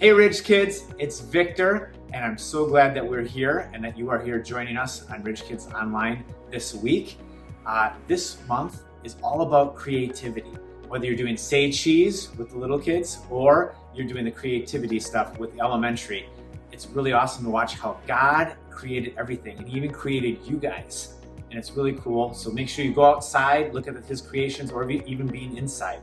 Hey Rich Kids, it's Victor, and I'm so glad that we're here and that you are here joining us on Rich Kids Online this week. This month is all about creativity. Whether you're doing say cheese with the little kids or you're doing the creativity stuff with the elementary, it's really awesome to watch how God created everything, and He even created you guys. And it's really cool. So make sure you go outside, look at His creations, or even being inside.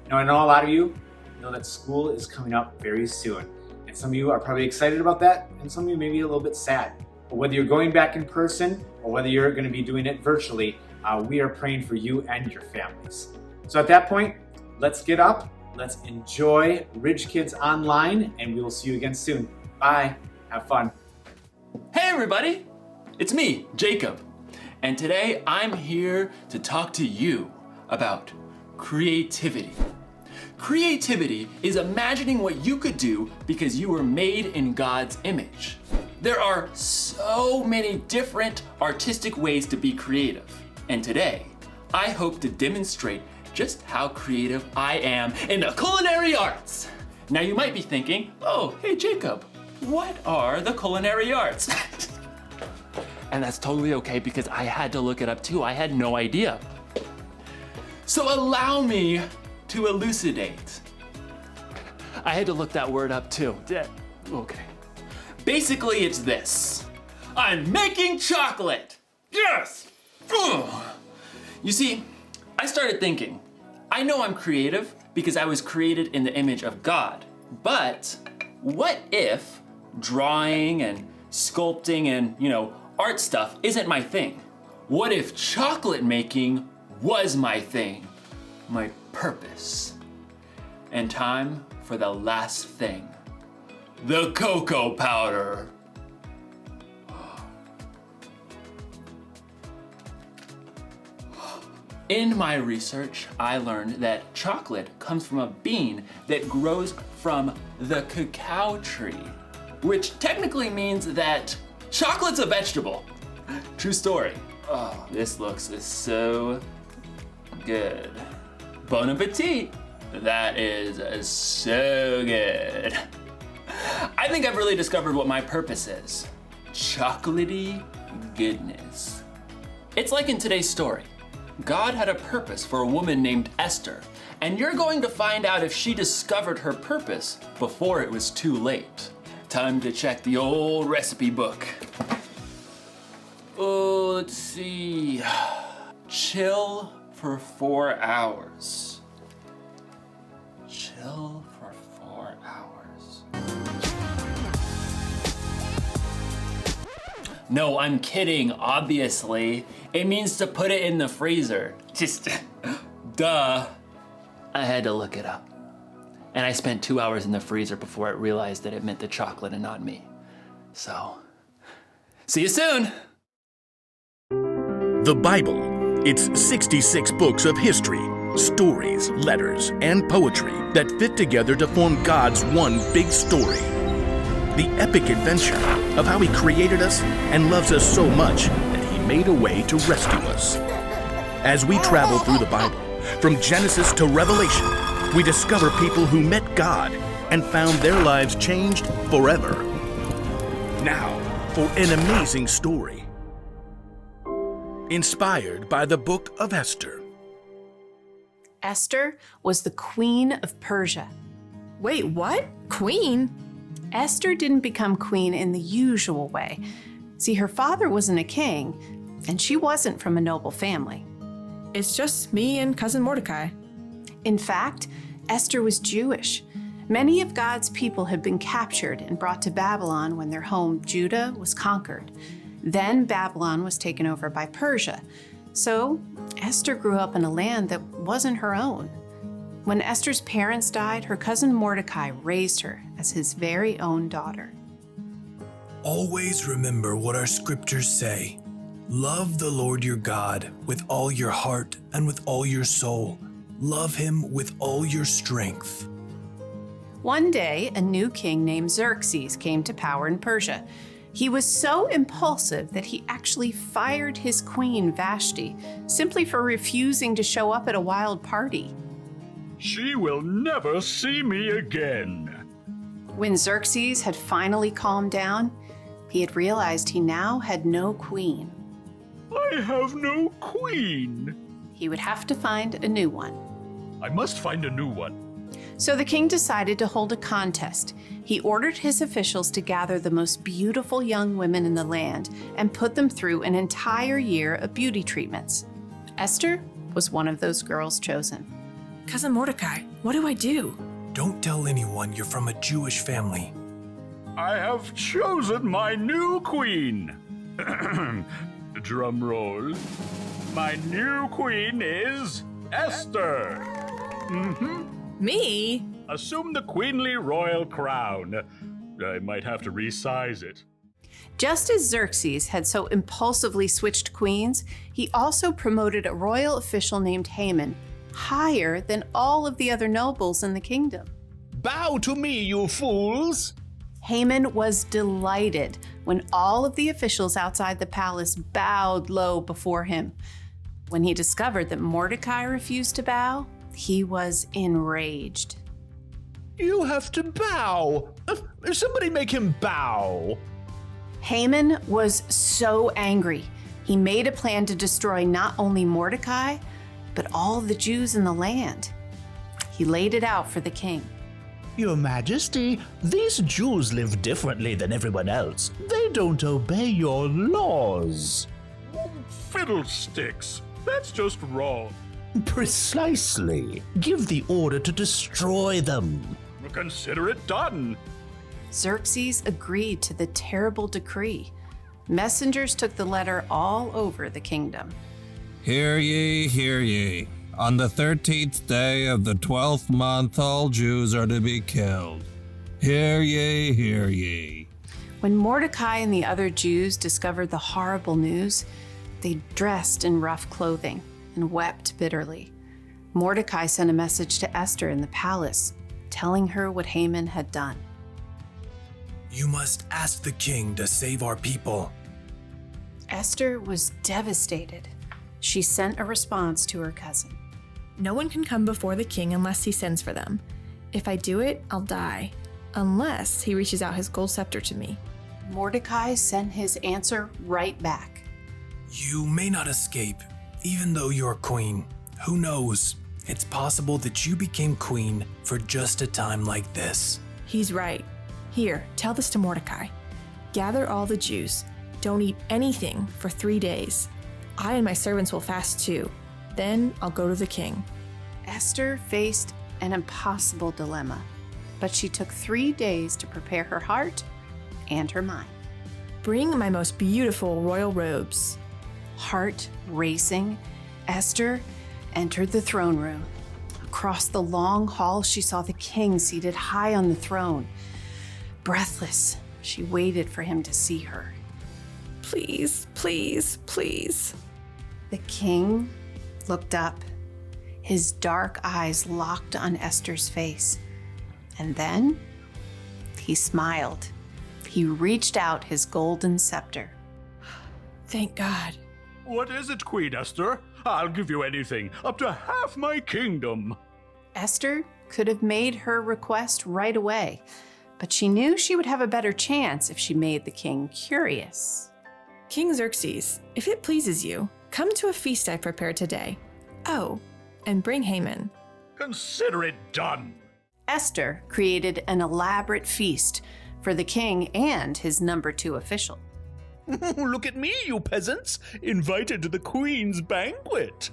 Now, I know a lot of you know that school is coming up very soon. And some of you are probably excited about that, and some of you may be a little bit sad. But whether you're going back in person or whether you're going to be doing it virtually, we are praying for you and your families. So at that point, let's get up, let's enjoy Rich Kids Online, and we will see you again soon. Bye, have fun. Hey everybody, it's me, Jacob, and today I'm here to talk to you about creativity. Creativity is imagining what you could do because you were made in God's image. There are so many different artistic ways to be creative, and today I hope to demonstrate just how creative I am in the culinary arts. Now you might be thinking, oh, hey Jacob, what are the culinary arts? And that's totally okay because I had to look it up too. I had no idea. So allow me to elucidate. I had to look that word up too. Okay. Basically, it's this. I'm making chocolate. Yes! Ugh. You see, I started thinking, I know I'm creative because I was created in the image of God, but what if drawing and sculpting and, art stuff isn't my thing? What if chocolate making was my thing? My purpose. And time for the last thing. The cocoa powder. In my research, I learned that chocolate comes from a bean that grows from the cacao tree, which technically means that chocolate's a vegetable. True story. Oh, this looks so good. Bon appetit. That is so good. I think I've really discovered what my purpose is. Chocolatey goodness. It's like in today's story. God had a purpose for a woman named Esther, and you're going to find out if she discovered her purpose before it was too late. Time to check the old recipe book. Oh, let's see. Chill for 4 hours. Chill for 4 hours. No, I'm kidding, obviously. It means to put it in the freezer. Just, duh. I had to look it up. And I spent 2 hours in the freezer before I realized that it meant the chocolate and not me. So, see you soon. The Bible. It's 66 books of history, stories, letters, and poetry that fit together to form God's one big story. The epic adventure of how He created us and loves us so much that He made a way to rescue us. As we travel through the Bible, from Genesis to Revelation, we discover people who met God and found their lives changed forever. Now, for an amazing story. Inspired by the Book of Esther. Esther was the queen of Persia. Wait, what? Queen? Esther didn't become queen in the usual way. See, her father wasn't a king, and she wasn't from a noble family. It's just me and cousin Mordecai. In fact, Esther was Jewish. Many of God's people had been captured and brought to Babylon when their home, Judah, was conquered. Then Babylon was taken over by Persia. So Esther grew up in a land that wasn't her own. When Esther's parents died, her cousin Mordecai raised her as his very own daughter. Always remember what our scriptures say. Love the Lord your God with all your heart and with all your soul. Love Him with all your strength. One day, a new king named Xerxes came to power in Persia. He was so impulsive that he actually fired his queen, Vashti, simply for refusing to show up at a wild party. She will never see me again. When Xerxes had finally calmed down, he had realized he now had no queen. I have no queen. He would have to find a new one. I must find a new one. So the king decided to hold a contest. He ordered his officials to gather the most beautiful young women in the land and put them through an entire year of beauty treatments. Esther was one of those girls chosen. Cousin Mordecai, what do I do? Don't tell anyone you're from a Jewish family. I have chosen my new queen. Drum roll. My new queen is Esther. Me? Assume the queenly royal crown. I might have to resize it. Just as Xerxes had so impulsively switched queens, he also promoted a royal official named Haman higher than all of the other nobles in the kingdom. Bow to me, you fools! Haman was delighted when all of the officials outside the palace bowed low before him. When he discovered that Mordecai refused to bow, he was enraged. You have to bow! Somebody make him bow! Haman was so angry. He made a plan to destroy not only Mordecai, but all the Jews in the land. He laid it out for the king. Your Majesty, these Jews live differently than everyone else. They don't obey your laws. Fiddlesticks. That's just wrong. Precisely. Give the order to destroy them. Consider it done. Xerxes agreed to the terrible decree. Messengers took the letter all over the kingdom. Hear ye, hear ye. On the 13th day of the 12th month, all Jews are to be killed. Hear ye, hear ye. When Mordecai and the other Jews discovered the horrible news, they dressed in rough clothing and wept bitterly. Mordecai sent a message to Esther in the palace, telling her what Haman had done. You must ask the king to save our people. Esther was devastated. She sent a response to her cousin. No one can come before the king unless he sends for them. If I do it, I'll die, unless he reaches out his gold scepter to me. Mordecai sent his answer right back. You may not escape, even though you're queen. Who knows? It's possible that you became queen for just a time like this. He's right. Here, tell this to Mordecai. Gather all the Jews. Don't eat anything for 3 days. I and my servants will fast too. Then I'll go to the king. Esther faced an impossible dilemma, but she took 3 days to prepare her heart and her mind. Bring my most beautiful royal robes. Heart racing, Esther entered the throne room. Across the long hall, she saw the king seated high on the throne. Breathless, she waited for him to see her. Please, please, please. The king looked up, his dark eyes locked on Esther's face. And then he smiled. He reached out his golden scepter. Thank God. What is it, Queen Esther? I'll give you anything, up to half my kingdom. Esther could have made her request right away, but she knew she would have a better chance if she made the king curious. King Xerxes, if it pleases you, come to a feast I prepared today. Oh, and bring Haman. Consider it done. Esther created an elaborate feast for the king and his number 2 official. Look at me, you peasants, invited to the queen's banquet.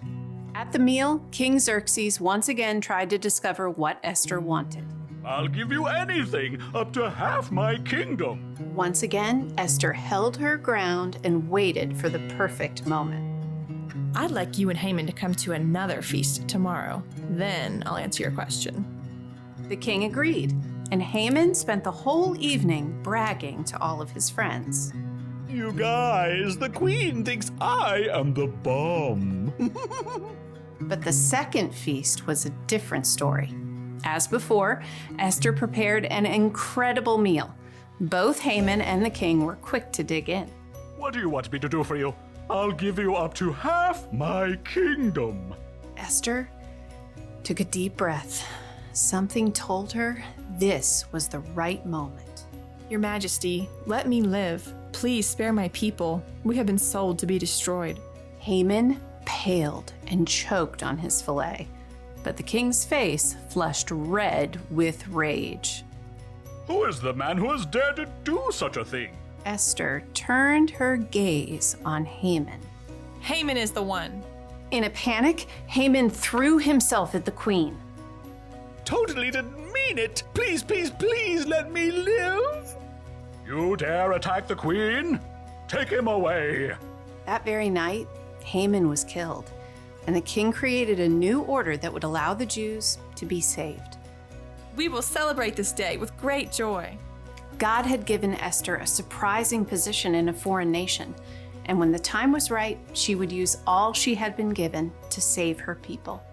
At the meal, King Xerxes once again tried to discover what Esther wanted. I'll give you anything, up to half my kingdom. Once again, Esther held her ground and waited for the perfect moment. I'd like you and Haman to come to another feast tomorrow. Then I'll answer your question. The king agreed, and Haman spent the whole evening bragging to all of his friends. You guys, the queen thinks I am the bomb. But the second feast was a different story. As before, Esther prepared an incredible meal. Both Haman and the king were quick to dig in. What do you want me to do for you? I'll give you up to half my kingdom. Esther took a deep breath. Something told her this was the right moment. Your Majesty, let me live. Please spare my people. We have been sold to be destroyed. Haman paled and choked on his fillet, but the king's face flushed red with rage. Who is the man who has dared to do such a thing? Esther turned her gaze on Haman. Haman is the one. In a panic, Haman threw himself at the queen. Totally didn't mean it. Please, please, please let me live. You dare attack the queen? Take him away. That very night, Haman was killed, and the king created a new order that would allow the Jews to be saved. We will celebrate this day with great joy. God had given Esther a surprising position in a foreign nation, and when the time was right, she would use all she had been given to save her people.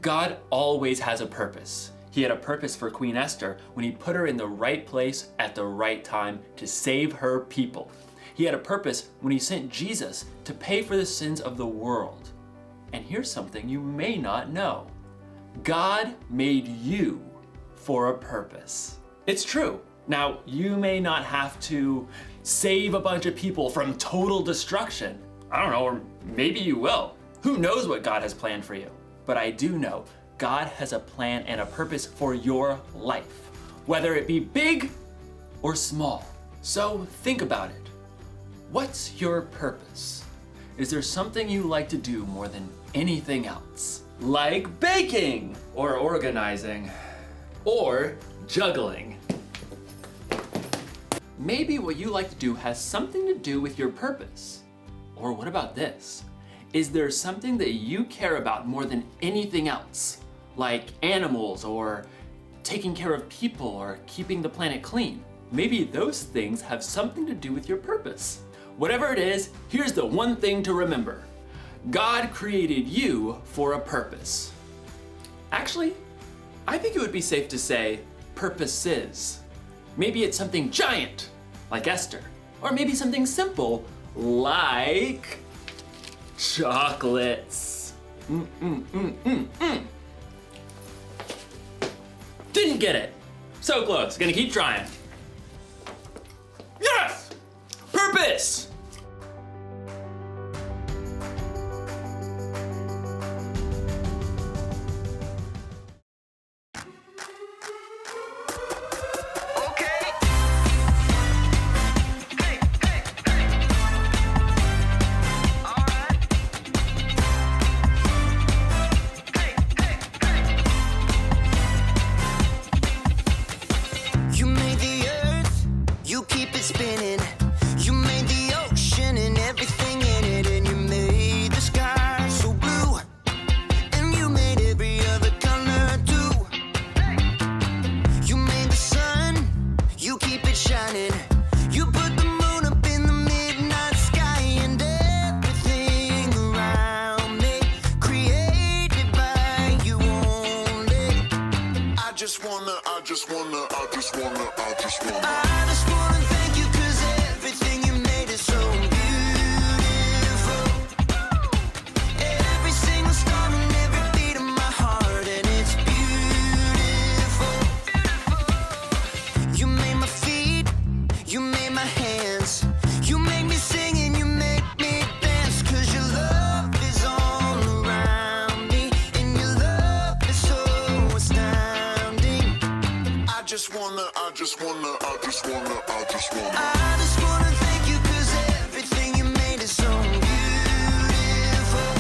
God always has a purpose. He had a purpose for Queen Esther when he put her in the right place at the right time to save her people. He had a purpose when he sent Jesus to pay for the sins of the world. And here's something you may not know. God made you for a purpose. It's true. Now, you may not have to save a bunch of people from total destruction. I don't know, or maybe you will. Who knows what God has planned for you? But I do know God has a plan and a purpose for your life, whether it be big or small. So think about it. What's your purpose? Is there something you like to do more than anything else? Like baking, or organizing, or juggling. Maybe what you like to do has something to do with your purpose. Or what about this? Is there something that you care about more than anything else? Like animals, or taking care of people, or keeping the planet clean? Maybe those things have something to do with your purpose. Whatever it is, here's the one thing to remember. God created you for a purpose. Actually, I think it would be safe to say purposes. Maybe it's something giant, like Esther, or maybe something simple, like chocolates. Didn't get it. So close, gonna keep trying. Yes! Purpose! I just wanna thank you 'cause everything you made is so beautiful. Every single star and every beat of my heart, and it's beautiful. You made my feet, you made my hands, you made me sing and you make me dance, 'cause your love is all around me, and your love is so astounding. I just wanna thank you 'cause everything you made is so beautiful.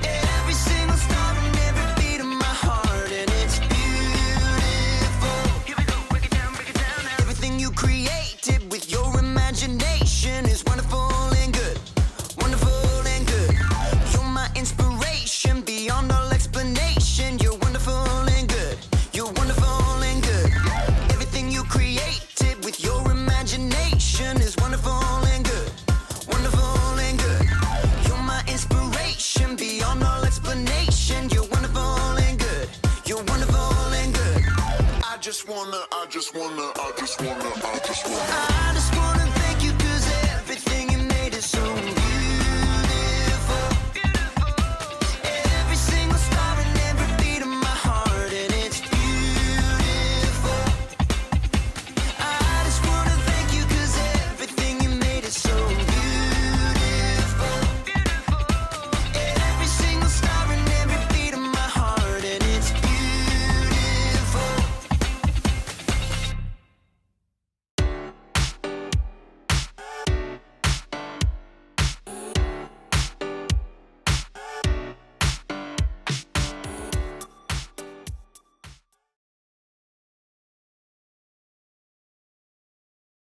Every single star and every beat of my heart, and it's beautiful. Here we go, break it down now. Everything you created with your imagination is wonderful and good. Wonderful and good. You're my inspiration beyond all explanation. You're wonderful and good. You're wonderful and good. Everything you created with your imagination is wonderful and good. Wonderful and good. You're my inspiration beyond all explanation. You're wonderful and good. You're wonderful and good. I just wanna